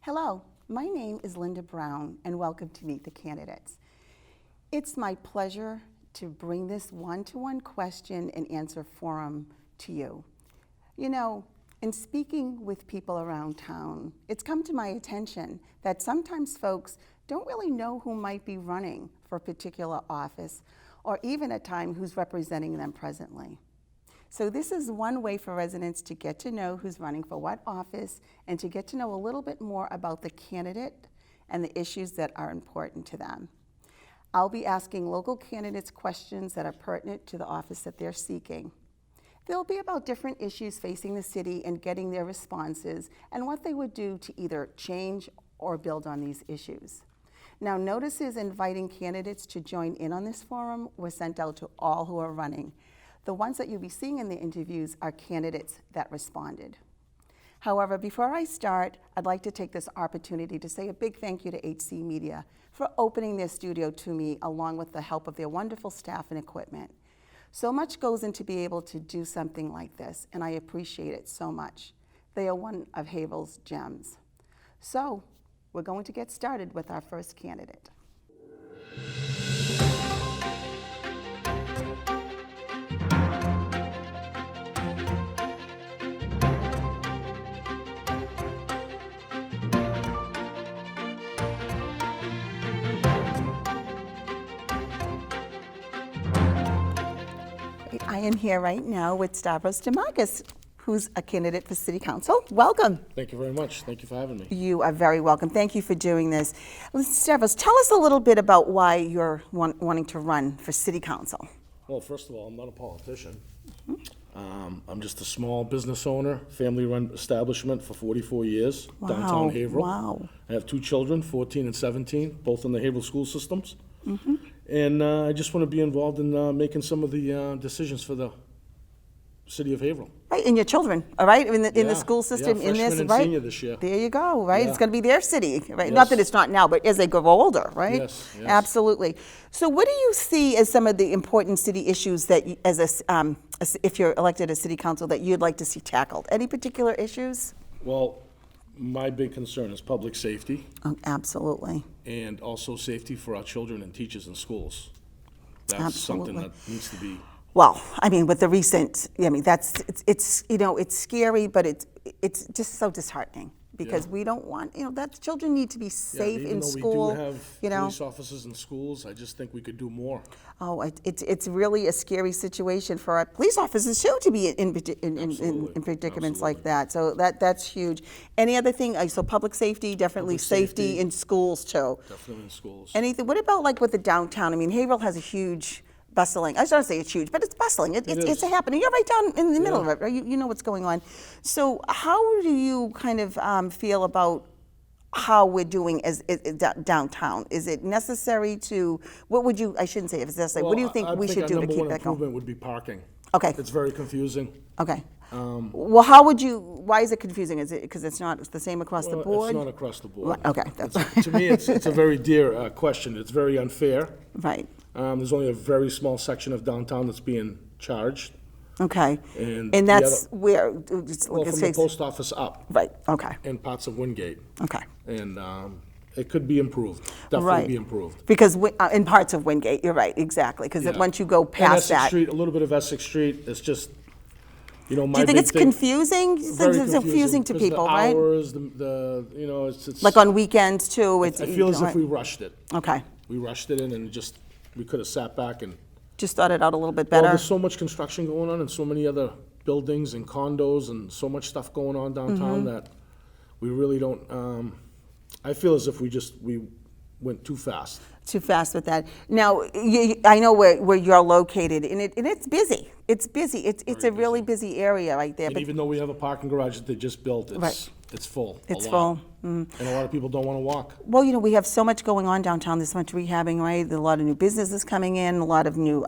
Hello, my name is Lynda Brown, and welcome to Meet the Candidates. It's my pleasure to bring this one-to-one question and answer forum to you. You know, in speaking with people around town, it's come to my attention that sometimes folks don't really know who might be running for a particular office, or even at times who's representing them presently. So this is one way for residents to get to know who's running for what office and to get to know a little bit more about the candidate and the issues that are important to them. I'll be asking local candidates questions that are pertinent to the office that they're seeking. They'll be about different issues facing the city and getting their responses and what they would do to either change or build on these issues. Now, notices inviting candidates to join in on this forum were sent out to all who are running. The ones that you'll be seeing in the interviews are candidates that responded. However, before I start, I'd like to take this opportunity to say a big thank you to HC Media for opening their studio to me along with the help of their wonderful staff and equipment. So much goes into being able to do something like this, and I appreciate it so much. They are one of Haverhill's gems. So, we're going to get started with our first candidate. I am here right now with Stavros Dimakis, who's a candidate for City Council. Welcome. Thank you very much. Thank you for having me. You are very welcome. Thank you for doing this. Stavros, tell us a little bit about why you're wanting to run for City Council. Well, first of all, I'm not a politician. I'm just a small business owner, family-run establishment for 44 years, downtown Haverhill. Wow. I have two children, 14 and 17, both in the Haverhill school systems. And I just want to be involved in making some of the decisions for the city of Haverhill. Right, and your children, all right, in the school system, in this, freshman and right? senior this year. There you go, right? Yeah. It's going to be their city, right? Yes. Not that it's not now, but as they grow older, right? Yes, yes. Absolutely. So, what do you see as some of the important city issues that, if you're elected as city council, that you'd like to see tackled? Any particular issues? Well, my big concern is public safety. Oh, absolutely. And also safety for our children and teachers in schools. That's Absolutely. something that needs to be. Well, I mean, with the recent, it's scary, but it's just so disheartening because we don't want, that children need to be safe in school. Even though we do have police officers in schools, I just think we could do more. Oh, it's really a scary situation for our police officers too to be in predicaments like that. So that's huge. Any other thing? So public safety, definitely safety in schools too. Definitely in schools. Anything? What about like with the downtown? I mean, Haverhill has a huge bustling. I don't say it's huge, but it's bustling. It's happening. You're right down in the middle of it, right? You know what's going on. So how do you kind of feel about how we're doing as downtown? Is it necessary to? What would you? I shouldn't say if it's necessary. What do you think we should do to keep that going? Improvement would be parking. Okay. It's very confusing. Okay. Well, how would you? Why is it confusing? Is it because it's the same across the board? It's not across the board. Okay. That's to me, it's a very dear question. It's very unfair. Right. There's only a very small section of downtown that's being charged. Okay. And that's where? Well, from the post office up. Right. Okay. And parts of Wingate. Okay. And it could be improved. Definitely Right. be improved. Because in parts of Wingate, you're right, exactly. Because once you go past Essex that, Street, a little bit of Essex Street, it's just, my do you think it's confusing? Very It's confusing to people, the right? hours, it's Like on weekends too. I feel as if we rushed it. Okay. We rushed it in and we could have sat back and. Just thought it out a little bit Well, better. there's so much construction going on and so many other buildings and condos and so much stuff going on downtown that we really don't, I feel as if we went too fast. Too fast with that. Now, I know where you're located, and it's busy. It's busy. It's a really busy area right there. And even though we have a parking garage that they just built, it's full. It's a lot. full. And a lot of people don't want to walk. Well, we have so much going on downtown. There's so much rehabbing, right? There's a lot of new businesses coming in, a lot of new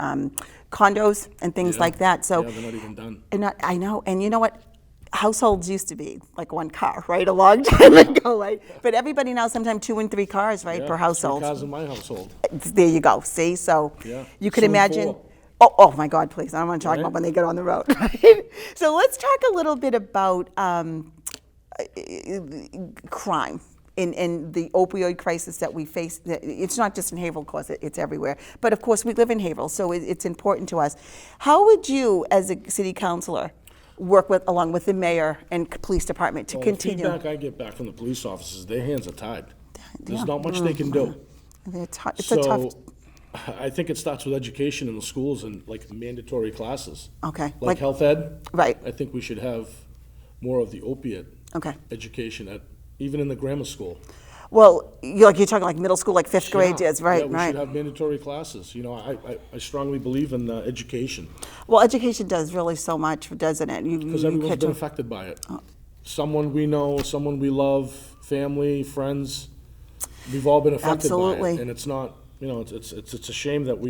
condos and things like that. So they're not even done. I know. And you know what? Households used to be like one car, right? A long time ago, right? But everybody now sometimes 2 and 3 cars, right, per household. 3 cars in my household. There you go. See, so you could Soon imagine. 4. Oh my God, please! I don't want to talk about when they get on the road. Right? So let's talk a little bit about crime. in the opioid crisis that we face. It's not just in Haverhill, of course, it's everywhere. But of course, we live in Haverhill, so it's important to us. How would you, as a city councilor, work along with the mayor and police department to continue? The feedback I get back from the police officers, their hands are tied. There's Yeah. not much they can do. It's a tough. I think it starts with education in the schools and like mandatory classes. Okay. Like health ed. Right. I think we should have more of the opiate Okay. education even in the grammar school. Well, you're talking like middle school, like fifth grade Yeah. is, right? Yeah, we Right. should have mandatory classes. I strongly believe in education. Well, education does really so much, doesn't it? Because everyone's been affected by it. Someone we know, someone we love, family, friends, we've all been affected Absolutely. by it. And it's not, it's a shame that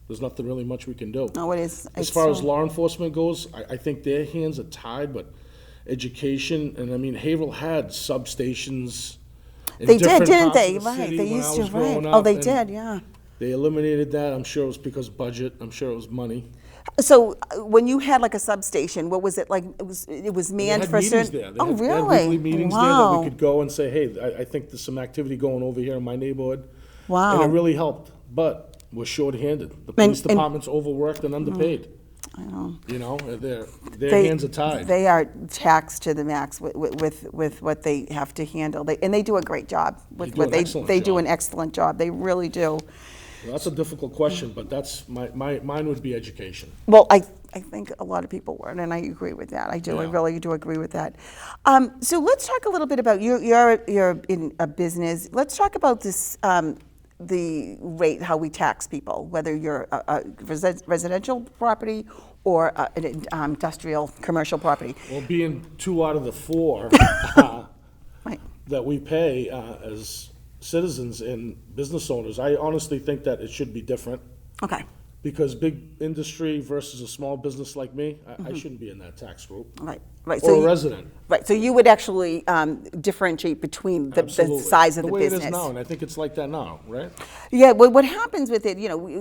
there's nothing really much we can do. No, it is. As far as law enforcement goes, I think their hands are tied, but education, and I mean, Haverhill had substations in They did, different didn't parts they? of the Right. city They when used I to, was right. growing Oh, up, they and did, yeah. They eliminated that. I'm sure it was because budget. I'm sure it was money. So when you had like a substation, what was it like? It was They manned had for meetings certain. there. They Oh, had really? weekly meetings there that Wow. we could go and say, hey, I think there's some activity going over here in my neighborhood. Wow. And it really helped, but we're shorthanded. The police and- department's overworked and underpaid. I know. Their They- hands are tied. They are taxed to the max with what they have to handle. And they do a great job with do what an they excellent they do job. an excellent job. They really do. Well, that's a difficult question, but that's mine would be education. Well, I think a lot of people would, and I agree with that. I do. I Yeah. really do agree with that. So let's talk a little bit about you're in a business. Let's talk about this. The rate, how we tax people, whether you're a residential property or an industrial commercial property. Well, being 2 out of the 4 Right. that we pay as citizens and business owners, I honestly think that it should be different. Okay. Because big industry versus a small business like me, I shouldn't be in that tax group. Right. Right. Or a you- resident. Right. So you would actually differentiate between the Absolutely. size of the way business. it is now, and I think it's like that now, right? Yeah, well, what happens with it,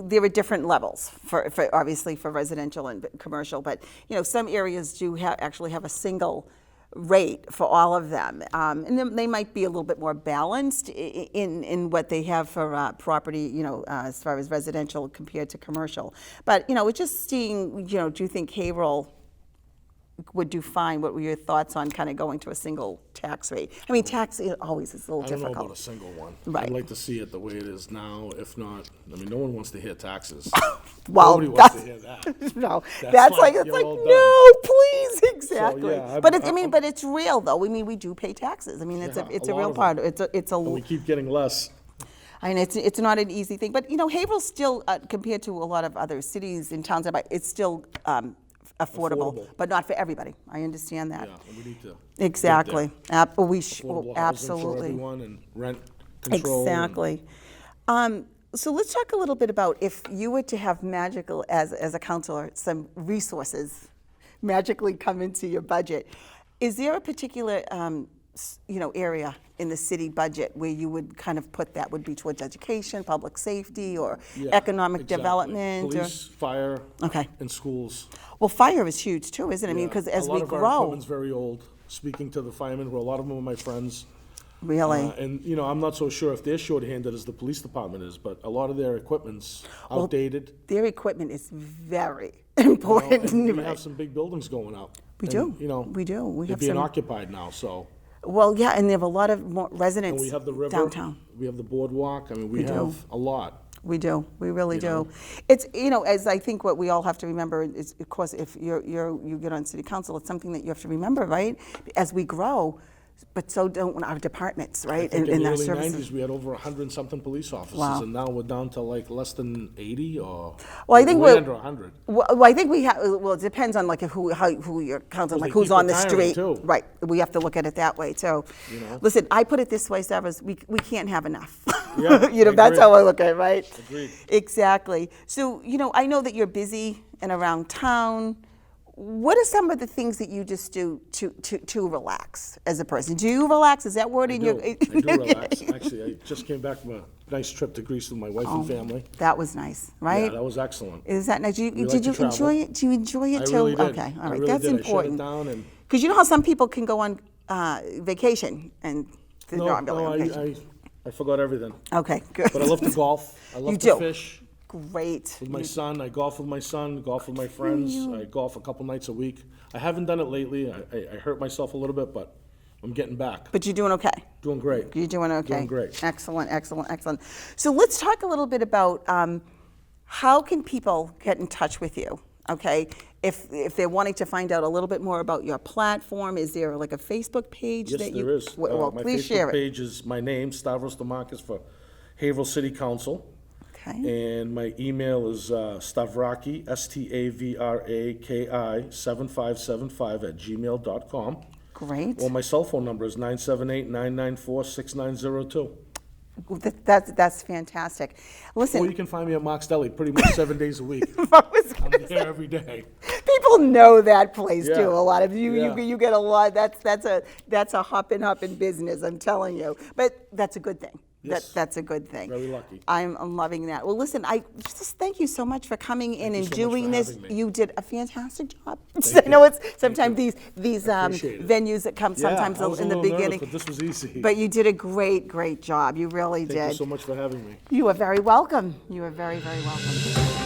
there are different levels for obviously for residential and commercial, but, some areas do actually have a single rate for all of them. And then they might be a little bit more balanced in what they have for property, as far as residential compared to commercial. But, it's just seeing, do you think Haverhill would do fine? What were your thoughts on kind of going to a single tax rate? I mean, tax always is a little I don't know difficult. about a single one. Right. I'd like to see it the way it is now. If not, no one wants to hear taxes. Well, Nobody wants to hear that. No, That's that's like, like, it's you're like, all done. no, please, exactly. yeah, But but it's real though. I mean, we do pay taxes. I mean, it's Yeah, a a lot real of part. them. It's a. And we keep getting less. And it's not an easy thing. But Haverhill's still compared to a lot of other cities and towns, it's still affordable, but not for everybody. I understand that. Yeah, and we need to. Exactly. Affordable housing for Absolutely. everyone and rent control. and- Exactly. So let's talk a little bit about if you were to have magical, as a counselor, some resources magically come into your budget. Is there a particular, area in the city budget where you would kind of put that would be towards education, public safety, or Yeah, economic exactly. development? Police, fire, Okay. and schools. Well, fire is huge too, isn't it? I mean, Yeah. because as a we lot of our grow, equipment's very old. Speaking to the firemen, who a lot of them are my friends. really. And, I'm not so sure if they're shorthanded as the police department is, but a lot of their equipment's outdated. Their equipment is very you know, important. and we right? have some big buildings going up. We And, do. We do. We they're have being some. occupied now, so. Well, yeah, and they have a lot of more And residents we have the river. downtown. We have the boardwalk. I mean, we We do. have a lot. We do. We really do. know? It's as I think what we all have to remember is, of course, if you get on city council, it's something that you have to remember, right? As we grow, but so don't our departments, I right? think in the our early services. 90s, we had over 100-something police officers, Wow. and now we're down to like less than 80 or Well, I think way we're- under 100. Well, I think we have. Well, it depends on like who you're counting, Well, like they who's keep on the retiring, street, too. right? We have to look at it that way too. know? Listen, I put it this way, Stavros. We can't have enough. Yeah, I that's agree. how I look at it, right? Agreed. Exactly. So I know that you're busy and around town. What are some of the things that you just do to relax as a person? Do you relax? Is that word I in do. your? I do relax. Actually, I just came back from a nice trip to Greece with my wife and family. That was nice, right? Yeah, that was excellent. Is that nice? We Did like to you travel. enjoy it? Do you enjoy it I too? really did. Okay, all I right, really that's did. important. I shut it down and Because you know how some people can go on vacation and No, on building allocation. I forgot everything. Okay, good. But I love to golf. I love You to do. fish Great. with my son. I golf with my son, golf with my friends. I golf a couple nights a week. I haven't done it lately. I hurt myself a little bit, but I'm getting back. But you're doing okay. Doing great. You're doing okay. Doing great. Excellent, excellent, excellent. So let's talk a little bit about how can people get in touch with you, okay? If they're wanting to find out a little bit more about your platform, is there like a Facebook page Yes, that you? there is. Well, My please Facebook share it. page is my name, Stavros Dimakis, for Haverhill City Council. Okay. And my email is Stavraki, Stavraki 7575 Great. Or my cell phone number is 978-994-6902. That's fantastic. Or Listen, you can find me at Mark's Deli pretty much 7 days a week. I was I'm gonna there every day. people know that place Yeah. too. A lot of you, Yeah. you get a lot. That's a hopping business. I'm telling you. But that's a good thing. Yes. That's a good thing. Very lucky. I'm loving that. Well, listen, I just thank you so much for coming in and you so much doing for this. having me. You did a fantastic job. Thank I know you. it's sometimes these appreciate it. venues that come sometimes I was in a the little nervous, beginning. but this was easy. But you did a great job. You really Thank did. you so much for having me. You are very welcome. You are very, very welcome.